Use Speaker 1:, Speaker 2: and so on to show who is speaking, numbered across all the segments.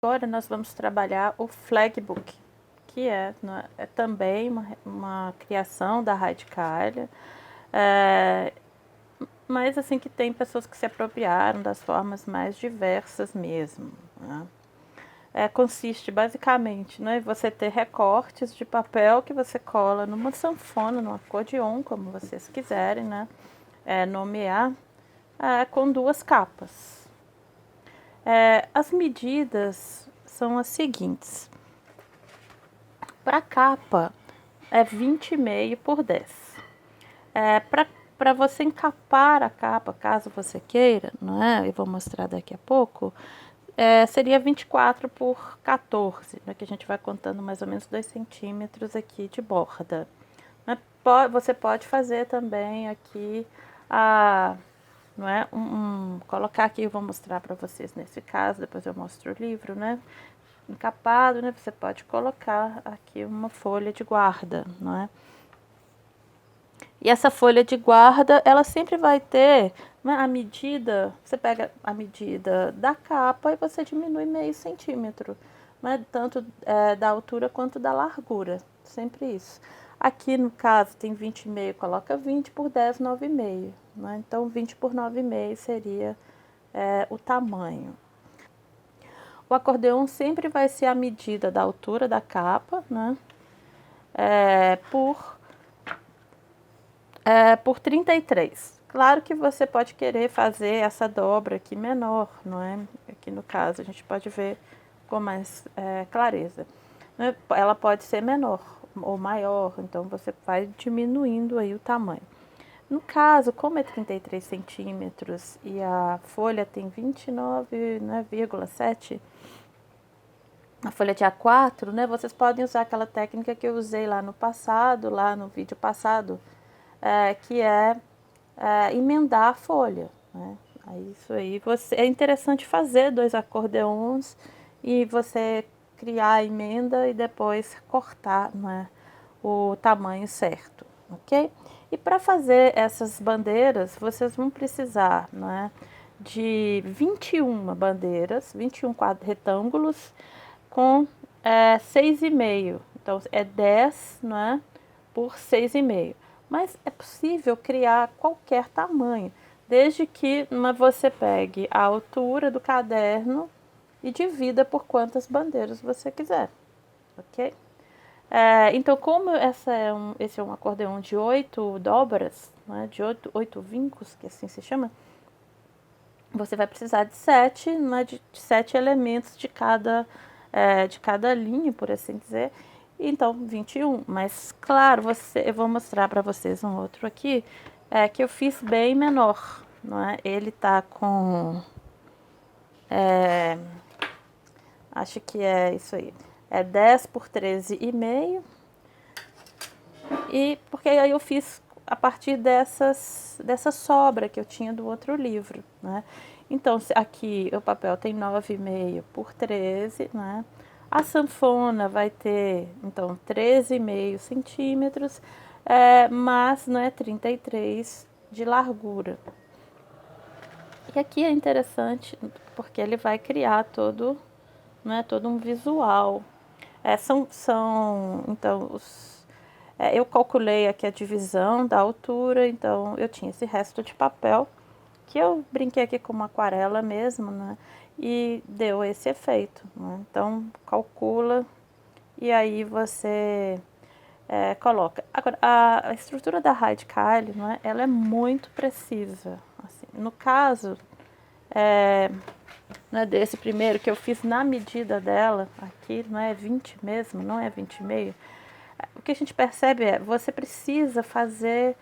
Speaker 1: Agora nós vamos trabalhar o Flagbook, que é também uma criação da Radicalha, mas assim que tem pessoas que se apropriaram das formas mais diversas mesmo. Né? Consiste basicamente em você ter recortes de papel que você cola numa sanfona, num acordeon, como vocês quiserem, né? Nomear, com duas capas. As medidas são as seguintes. Para a capa, é 20,5 por 10. Para você encapar a capa, caso você queira, não é? Eu vou mostrar daqui a pouco, seria 24 por 14, né? Que a gente vai contando mais ou menos 2 centímetros aqui de borda. Você pode fazer também aqui não é? Colocar aqui, eu vou mostrar para vocês nesse caso, depois eu mostro o livro, né? Encapado, né? Você pode colocar aqui uma folha de guarda, não é? E essa folha de guarda, ela sempre vai ter, né, a medida, você pega a medida da capa e você diminui meio centímetro, né, tanto da altura quanto da largura, sempre isso. Aqui no caso tem 20,5, coloca 20 por 10, 9,5. Né? Então 20 por 9,5 seria o tamanho. O acordeon sempre vai ser a medida da altura da capa, né? Por 33. Claro que você pode querer fazer essa dobra aqui menor, não é? Aqui no caso a gente pode ver com mais clareza. Ela pode ser menor ou maior, então você vai diminuindo aí o tamanho. No caso, como é 33 centímetros e a folha tem 29,7, a folha de A4, né? Vocês podem usar aquela técnica que eu usei lá no passado, lá no vídeo passado, que é emendar a folha. Né? Isso aí é interessante fazer 2 acordeons e você criar a emenda e depois cortar, né, o tamanho certo, ok? E para fazer essas bandeiras, vocês vão precisar, né, de 21 bandeiras, 21 retângulos com 6,5. Então é 10, né, por 6,5. Mas é possível criar qualquer tamanho, desde que você pegue a altura do caderno e divida por quantas bandeiras você quiser, ok? Então, como esse é um acordeão de 8 dobras, né, de 8 vincos, que assim se chama, você vai precisar de 7, né, de 7 elementos de cada linha, por assim dizer. Então, 21. Mas, claro, eu vou mostrar para vocês um outro aqui, que eu fiz bem menor. Não é? Ele tá com... acho que é isso aí. É 10 por 13,5. E porque aí eu fiz a partir dessa sobra que eu tinha do outro livro, né? Então, aqui o papel tem 9,5 por 13, né? A sanfona vai ter, então, 13,5 centímetros, mas não é 33 de largura. E aqui é interessante porque ele vai criar todo um visual. Então, eu calculei aqui a divisão da altura, então eu tinha esse resto de papel, que eu brinquei aqui com uma aquarela mesmo, né? E deu esse efeito. Né? Então, calcula e aí você coloca. Agora, a estrutura da Radicalha, não é? Ela é muito precisa. Assim. No caso desse primeiro, que eu fiz na medida dela, aqui não é 20 mesmo, não é 20,5. O que a gente percebe você precisa fazer,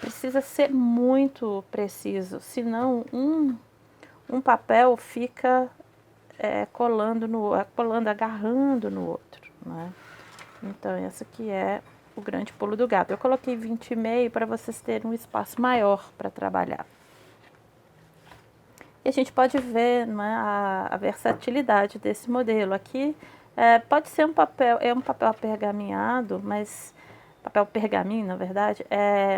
Speaker 1: precisa ser muito preciso, senão um papel fica agarrando no outro. Né? Então, esse aqui é o grande pulo do gato. Eu coloquei 20,5 para vocês terem um espaço maior para trabalhar. E a gente pode ver, né, a versatilidade desse modelo. Aqui pode ser um papel apergaminhado, mas papel pergaminho, na verdade,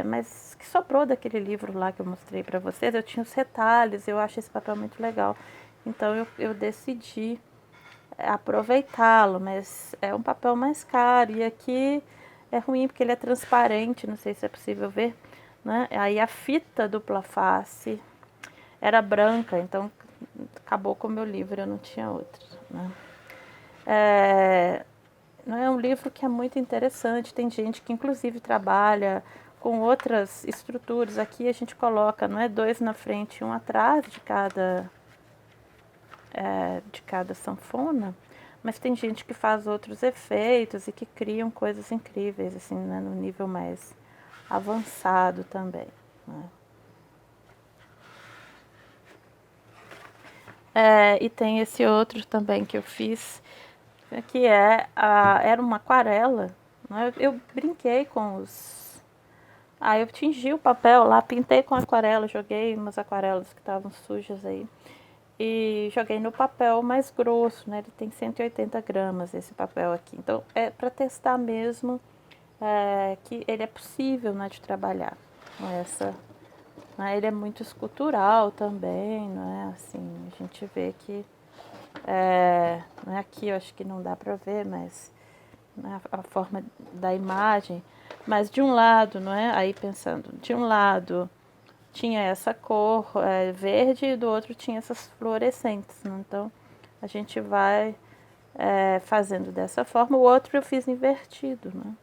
Speaker 1: mas que sobrou daquele livro lá que eu mostrei para vocês. Eu tinha os retalhos, eu achei esse papel muito legal. Então eu decidi aproveitá-lo, mas é um papel mais caro. E aqui é ruim porque ele é transparente, não sei se é possível ver, né? Aí a fita dupla face era branca, então acabou com o meu livro, eu não tinha outro, né? Não é um livro que é muito interessante, tem gente que inclusive trabalha com outras estruturas. Aqui a gente coloca, não é, 2 na frente e 1 atrás de cada sanfona, mas tem gente que faz outros efeitos e que criam coisas incríveis, assim, né, no nível mais avançado também, né? E tem esse outro também que eu fiz, que era uma aquarela, né? Eu brinquei com os... eu tingi o papel lá, pintei com aquarela, joguei umas aquarelas que estavam sujas aí e joguei no papel mais grosso, né? Ele tem 180 gramas esse papel aqui, então é para testar mesmo que ele é possível, né, de trabalhar com essa... Ele é muito escultural também, não é? Assim, a gente vê que não é aqui, eu acho que não dá para ver, mas né, a forma da imagem. Mas de um lado, não é? Aí pensando, de um lado tinha essa cor verde e do outro tinha essas fluorescentes, né? Então a gente vai fazendo dessa forma. O outro eu fiz invertido, né?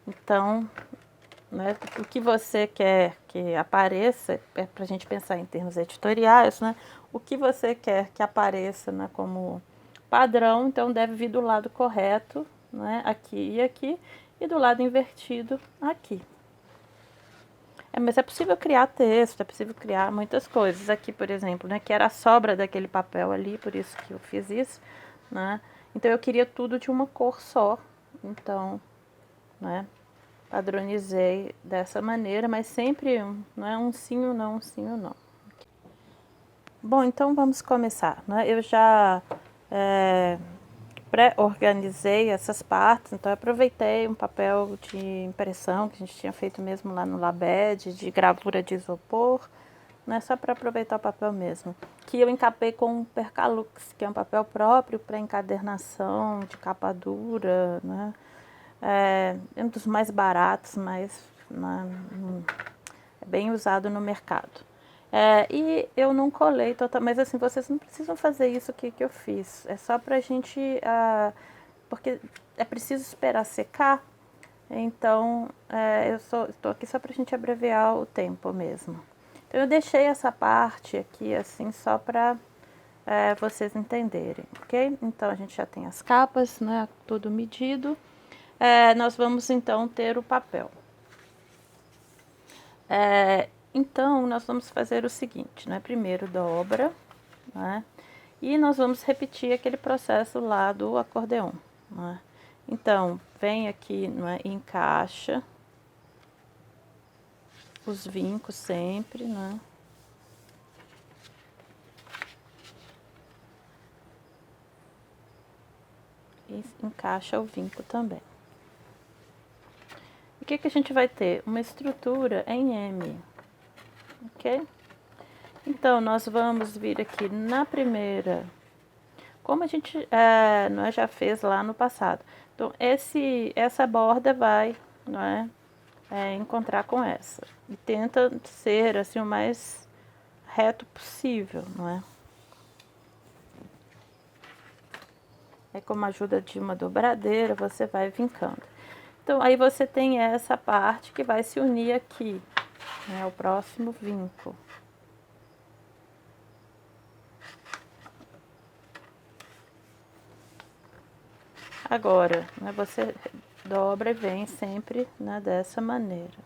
Speaker 1: Então, né, o que você quer que apareça, é para a gente pensar em termos editoriais, né? O que você quer que apareça, né, como padrão, então deve vir do lado correto, né, aqui, e do lado invertido aqui. Mas é possível criar texto, é possível criar muitas coisas. Aqui, por exemplo, né, que era a sobra daquele papel ali, por isso que eu fiz isso, né? Então eu queria tudo de uma cor só, então, né, padronizei dessa maneira, mas sempre não é um sim ou não, um sim ou não. Bom, então vamos começar, né? Eu já pré-organizei essas partes, então eu aproveitei um papel de impressão que a gente tinha feito mesmo lá no Labed, de gravura de isopor, né? Só para aproveitar o papel mesmo. Que eu encapei com um Percalux, que é um papel próprio para encadernação, de capa dura, né? É um dos mais baratos, mas é bem usado no mercado. E eu não colei total, mas assim, vocês não precisam fazer isso aqui que eu fiz. É só pra gente, porque é preciso esperar secar. Então, eu estou aqui só pra gente abreviar o tempo mesmo. Então, eu deixei essa parte aqui assim só para vocês entenderem, ok? Então, a gente já tem as capas, né? Tudo medido. Nós vamos então ter o papel. Então, nós vamos fazer o seguinte, né? Primeiro dobra, né? E nós vamos repetir aquele processo lá do acordeon, né? Então, vem aqui, né, e encaixa os vincos sempre, né? E encaixa o vinco também. O que a gente vai ter? Uma estrutura em M, ok? Então, nós vamos vir aqui na primeira, como a gente não já fez lá no passado. Então, essa borda vai, não é, encontrar com essa. E tenta ser assim o mais reto possível, não é? Aí, com a ajuda de uma dobradeira, você vai vincando. Então, aí você tem essa parte que vai se unir aqui, né, o próximo vinco. Agora, né, você dobra e vem sempre, né, dessa maneira.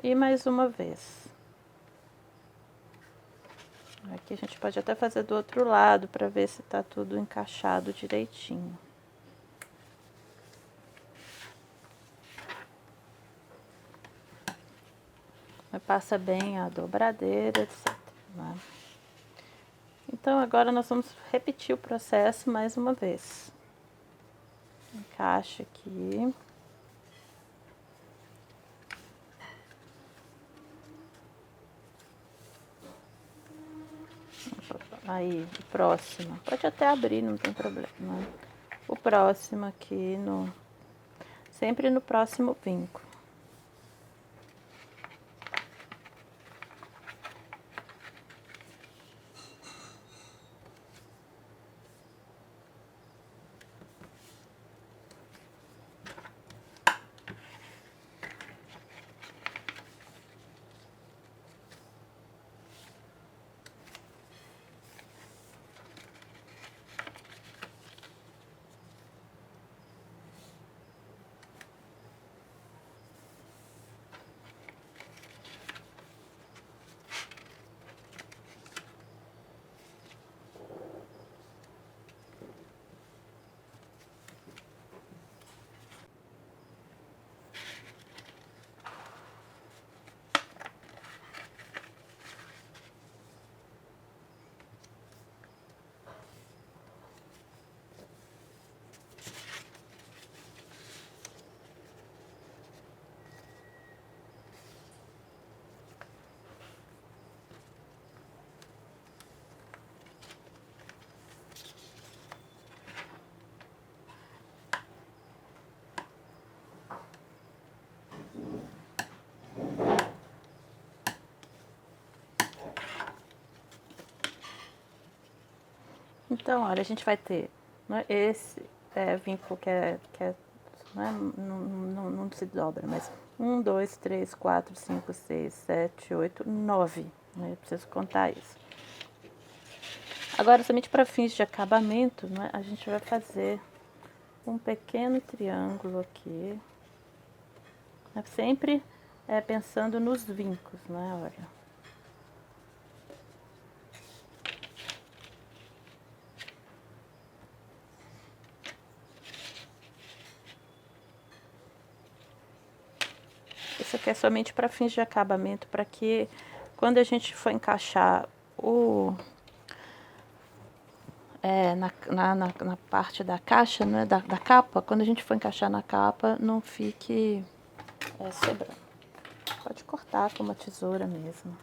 Speaker 1: E mais uma vez. Aqui a gente pode até fazer do outro lado para ver se tá tudo encaixado direitinho. Passa bem a dobradeira, etc, né? Então agora nós vamos repetir o processo mais uma vez. Encaixa aqui. Aí, o próximo. Pode até abrir, não tem problema. O próximo aqui no... Sempre no próximo vinco. Então, olha, a gente vai ter, né, esse vinco que né, não se dobra, mas 1, 2, 3, 4, 5, 6, 7, 8, 9. Né, eu preciso contar isso. Agora, somente para fins de acabamento, né, a gente vai fazer um pequeno triângulo aqui. Né, sempre pensando nos vincos, né, olha. Isso aqui é somente para fins de acabamento, para que quando a gente for encaixar na parte da caixa, né, da capa, quando a gente for encaixar na capa, não fique sobrando. Pode cortar com uma tesoura mesmo.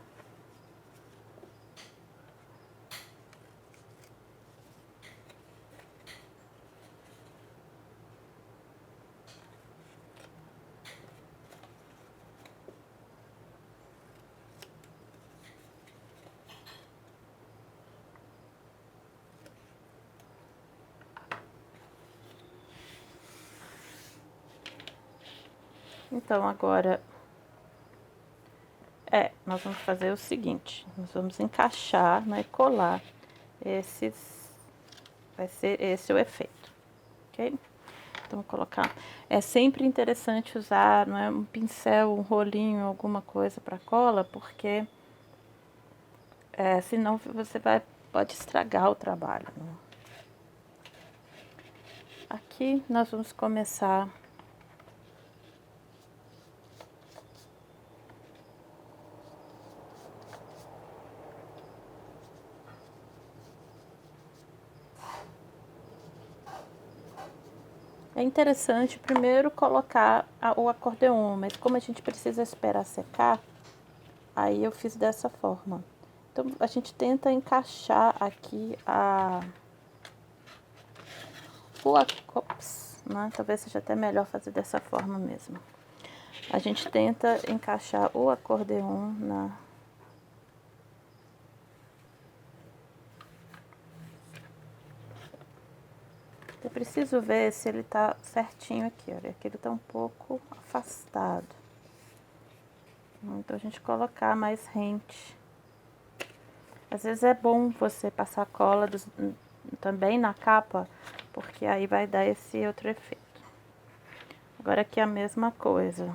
Speaker 1: Então, agora, nós vamos fazer o seguinte, nós vamos encaixar, né, colar vai ser esse o efeito, ok? Então, vou colocar, é sempre interessante usar, não é, um pincel, um rolinho, alguma coisa para cola, porque senão você pode estragar o trabalho, né? Aqui nós vamos começar É interessante primeiro colocar o acordeon, mas como a gente precisa esperar secar, aí eu fiz dessa forma. Então a gente tenta encaixar aqui né? Talvez seja até melhor fazer dessa forma mesmo. A gente tenta encaixar o acordeon na... Eu preciso ver se ele tá certinho aqui, olha, aqui ele tá um pouco afastado. Então a gente colocar mais rente. Às vezes é bom você passar cola também na capa, porque aí vai dar esse outro efeito. Agora aqui é a mesma coisa.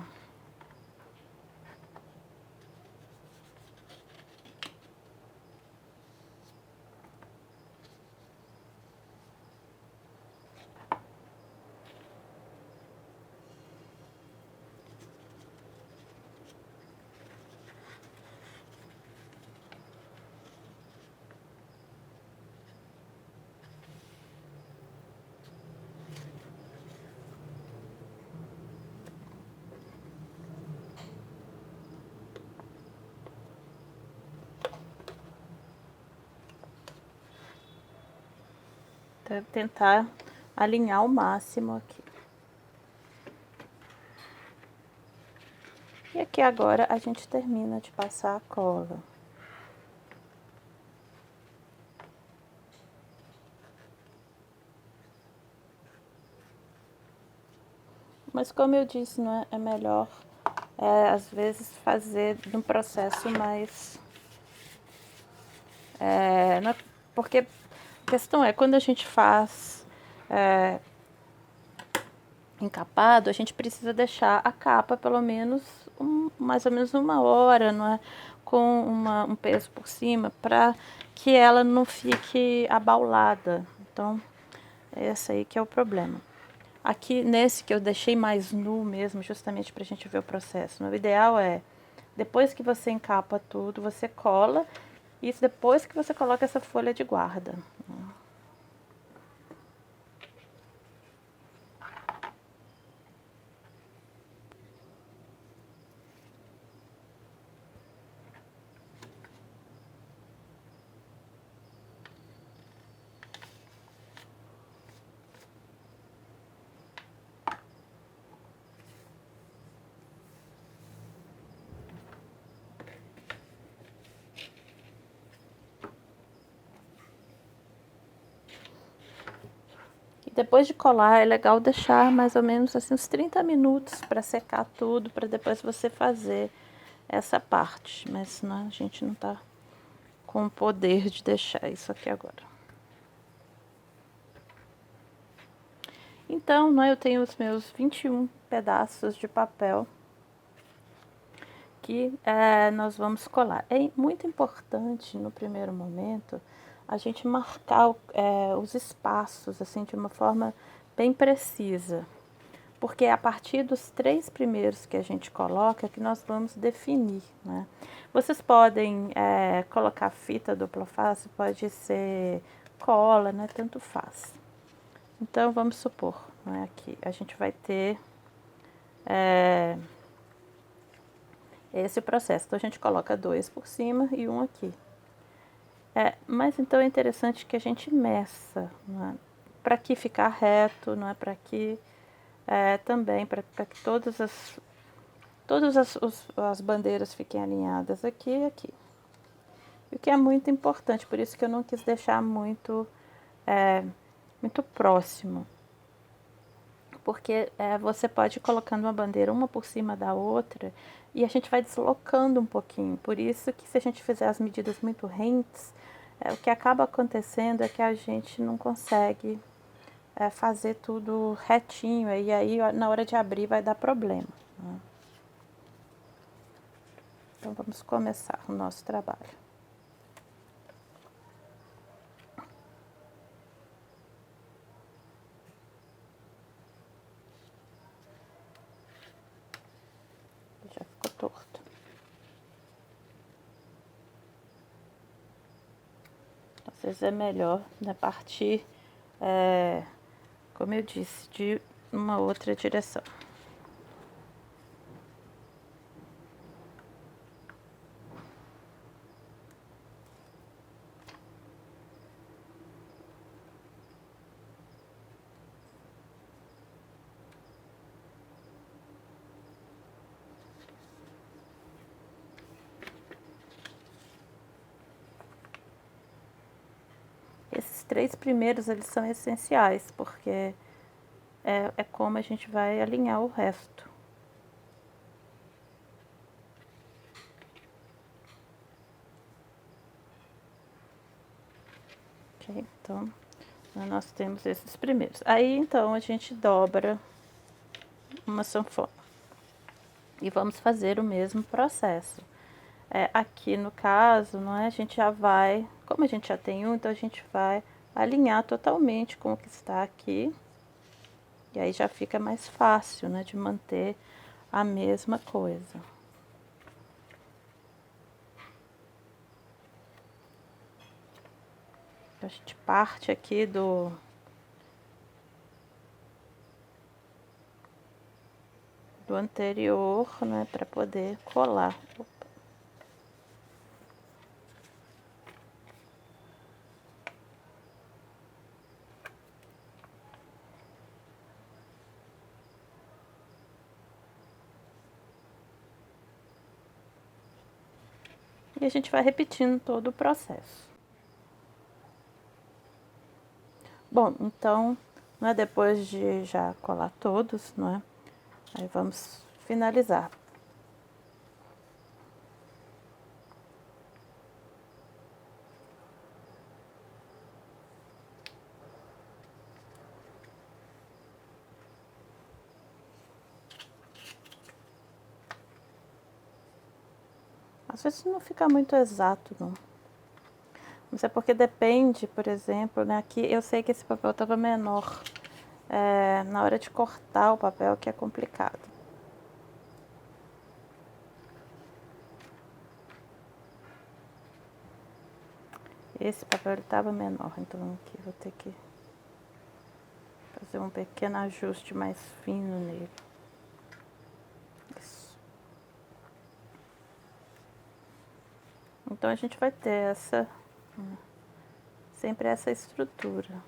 Speaker 1: tentar alinhar ao máximo aqui. E aqui agora a gente termina de passar a cola. Mas como eu disse, não é melhor às vezes fazer num processo mais... porque a questão é, quando a gente faz encapado, a gente precisa deixar a capa pelo menos mais ou menos 1 hora, não é? Com um peso por cima, para que ela não fique abaulada. Então, esse aí que é o problema. Aqui nesse que eu deixei mais nu mesmo, justamente para a gente ver o processo. O ideal é, depois que você encapa tudo, você cola. Isso depois que você coloca essa folha de guarda. Depois de colar, é legal deixar mais ou menos assim uns 30 minutos para secar tudo, para depois você fazer essa parte. Mas senão a gente não tá com o poder de deixar isso aqui agora. Então, né, eu tenho os meus 21 pedaços de papel que nós vamos colar. É muito importante no primeiro momento a gente marcar os espaços assim de uma forma bem precisa, porque é a partir dos 3 primeiros que a gente coloca que nós vamos definir, né? Vocês podem colocar fita dupla face, pode ser cola, né? Tanto faz. Então vamos supor, né, aqui a gente vai ter esse processo. Então a gente coloca 2 por cima e 1 aqui. Mas então é interessante que a gente meça, né? Para que ficar reto, não é? Para que também para que todas as bandeiras fiquem alinhadas aqui e aqui. O que é muito importante, por isso que eu não quis deixar muito próximo. Porque você pode ir colocando uma bandeira uma por cima da outra e a gente vai deslocando um pouquinho. Por isso que se a gente fizer as medidas muito rentes, o que acaba acontecendo é que a gente não consegue fazer tudo retinho. E aí na hora de abrir vai dar problema, né? Então vamos começar o nosso trabalho. Já ficou torto. Às vezes é melhor, né, partir, como eu disse, de uma outra direção. Esses 3 primeiros, eles são essenciais, porque é como a gente vai alinhar o resto. Ok? Então, nós temos esses primeiros. Aí, então, a gente dobra uma sanfona. E vamos fazer o mesmo processo. Aqui no caso, não é? A gente já vai, como a gente já tem um, então a gente vai alinhar totalmente com o que está aqui. E aí já fica mais fácil, né, de manter a mesma coisa. A gente parte aqui do anterior, né, para poder colar. E a gente vai repetindo todo o processo. Bom, então, né, depois de já colar todos, não é? Aí vamos finalizar. Às vezes não fica muito exato, não. Mas é porque depende, por exemplo, né? Aqui eu sei que esse papel estava menor. Na hora de cortar o papel que é complicado. Esse papel estava menor, então aqui vou ter que fazer um pequeno ajuste mais fino nele. Isso. Então a gente vai ter sempre essa estrutura.